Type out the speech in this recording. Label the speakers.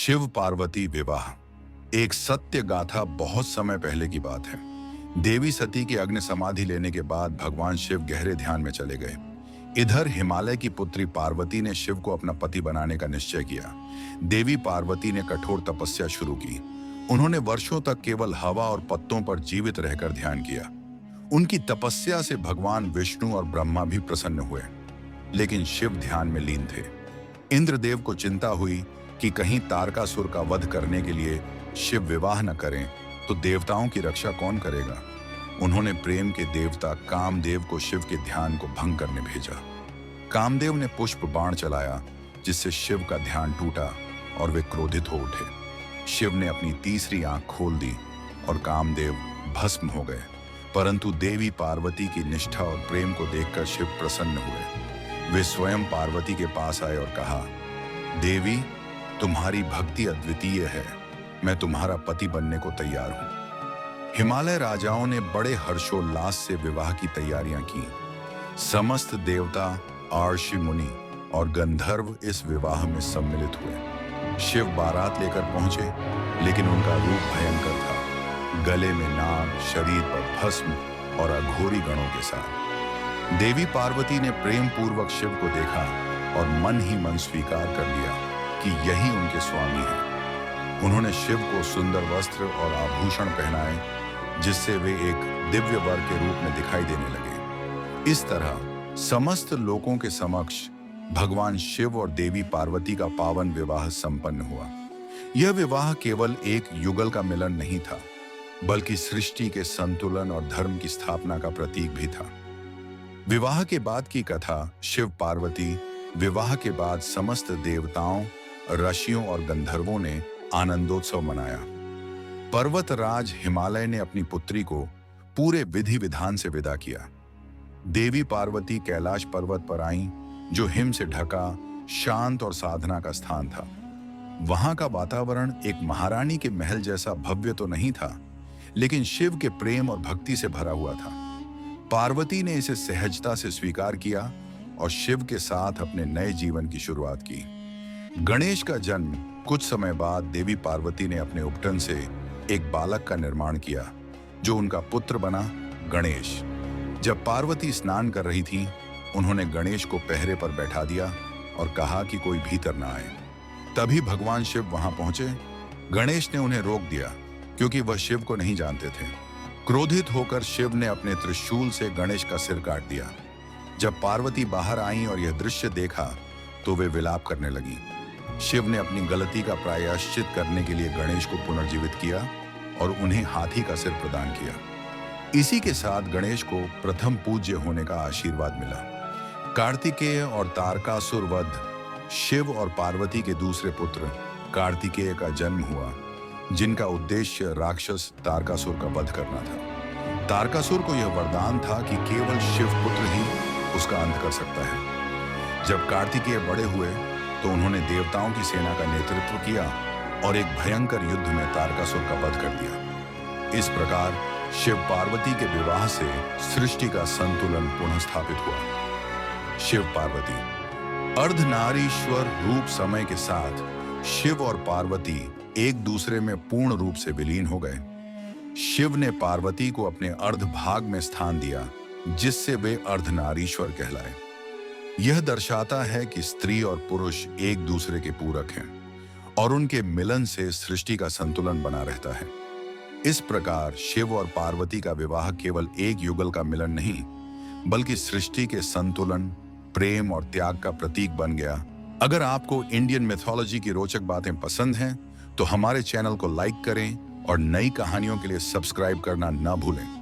Speaker 1: शिव पार्वती विवाह एक सत्य गाथा बहुत समय पहले की बात है। देवी सती की अग्नि समाधि लेने के बाद भगवान शिव गहरे ध्यान में चले गए। इधर हिमालय की पुत्री पार्वती ने शिव को अपना पति बनाने का निश्चय किया। देवी पार्वती ने कठोर तपस्या शुरू की। उन्होंने वर्षों तक केवल हवा और पत्तों पर जीवित रहकर ध्यान किया। उनकी तपस्या से भगवान विष्णु और ब्रह्मा भी प्रसन्न हुए, लेकिन शिव ध्यान में लीन थे। इंद्रदेव को चिंता हुई कि कहीं तारकासुर का वध करने के लिए शिव विवाह न करें तो देवताओं की रक्षा कौन करेगा। उन्होंने प्रेम के देवता कामदेव को शिव के ध्यान को भंग करने भेजा। कामदेव ने पुष्प बाण चलाया, जिससे शिव का ध्यान टूटा और वे क्रोधित हो उठे। शिव ने अपनी तीसरी आंख खोल दी और कामदेव भस्म हो गए। परंतु देवी पार्वती की निष्ठा और प्रेम को देखकर शिव प्रसन्न हुए। वे स्वयं पार्वती के पास आए और कहा, देवी, तुम्हारी भक्ति अद्वितीय है। मैं तुम्हारा पति बनने को तैयार हूं। हिमालय राजाओं ने बड़े हर्षोल्लास से विवाह की तैयारियां की। समस्त देवता, आर्षि मुनि और गंधर्व इस विवाह में सम्मिलित हुए। शिव बारात लेकर पहुंचे, लेकिन उनका रूप भयंकर था। गले में नाग, शरीर पर भस्म और अघोरी गणों के साथ। देवी पार्वती ने प्रेम पूर्वक शिव को देखा और मन ही मन स्वीकार कर लिया कि यही उनके स्वामी हैं। उन्होंने शिव को सुंदर वस्त्र और आभूषण पहनाए, जिससे वे एक दिव्य वर के रूप में दिखाई देने लगे। इस तरह समस्त लोगों के समक्ष भगवान शिव और देवी पार्वती का पावन विवाह संपन्न हुआ। यह विवाह केवल एक युगल का मिलन नहीं था, बल्कि सृष्टि के संतुलन और धर्म की स्थापना का प्रतीक भी था। विवाह के बाद की कथा। शिव पार्वती विवाह के बाद समस्त देवताओं, ऋषियों और गंधर्वों ने आनंदोत्सव मनाया। पर्वतराज हिमालय ने अपनी पुत्री को पूरे विधि विधान से विदा किया। देवी पार्वती कैलाश पर्वत पर आईं, जो हिम से ढका शांत और साधना का स्थान था। वहां का वातावरण एक महारानी के महल जैसा भव्य तो नहीं था, लेकिन शिव के प्रेम और भक्ति से भरा हुआ था। पार्वती ने इसे सहजता से स्वीकार किया और शिव के साथ अपने नए जीवन की शुरुआत की। गणेश का जन्म कुछ समय बाद देवी पार्वती ने अपने उपटन से एक बालक का निर्माण किया, जो उनका पुत्र बना गणेश। जब पार्वती स्नान कर रही थीं, उन्होंने गणेश को पहरे पर बैठा दिया और कहा कि कोई भीतर न आए। तभी भगवान शिव वहां पहुंचे। गणेश ने उन्हें रोक दिया, क्योंकि वह शिव को नहीं जानते थे। क्रोधित होकर शिव ने अपने त्रिशूल से गणेश का सिर काट दिया। जब पार्वती बाहर आईं और यह दृश्य देखा, तो वे विलाप करने लगी। शिव ने अपनी गलती का प्रायश्चित करने के लिए गणेश को पुनर्जीवित किया और उन्हें हाथी का सिर प्रदान किया। इसी के साथ गणेश को प्रथम पूज्य होने का आशीर्वाद मिला। कार्तिकेय और तारकासुर वध। शिव और पार्वती के दूसरे पुत्र कार्तिकेय का जन्म हुआ, जिनका उद्देश्य राक्षस तारकासुर का वध करना था। तारकासुर को यह वरदान था कि केवल शिव पुत्र ही उसका अंत कर सकता है। जब कार्तिकेय बड़े हुए तो उन्होंने देवताओं की सेना का नेतृत्व किया और एक भयंकर युद्ध में तारकासुर का वध कर दिया। इस प्रकार शिव पार्वती के विवाह से सृष्टि का संतुलन पुनः स्थापित हुआ। शिव पार्वती अर्धनारीश्वर रूप समय के साथ शिव और पार्वती एक दूसरे में पूर्ण रूप से विलीन हो गए। शिव ने पार्वती को अपने अर्धभाग में स्थान दिया, जिससे वे अर्धनारीश्वर कहलाए। यह दर्शाता है कि स्त्री और पुरुष एक दूसरे के पूरक हैं और उनके मिलन से सृष्टि का संतुलन बना रहता है। इस प्रकार शिव और पार्वती का विवाह केवल एक युगल का मिलन नहीं, बल्कि सृष्टि के संतुलन, प्रेम और त्याग का प्रतीक बन गया। अगर आपको इंडियन मिथोलॉजी की रोचक बातें पसंद हैं, तो हमारे चैनल को लाइक करें और नई कहानियों के लिए सब्सक्राइब करना न भूलें।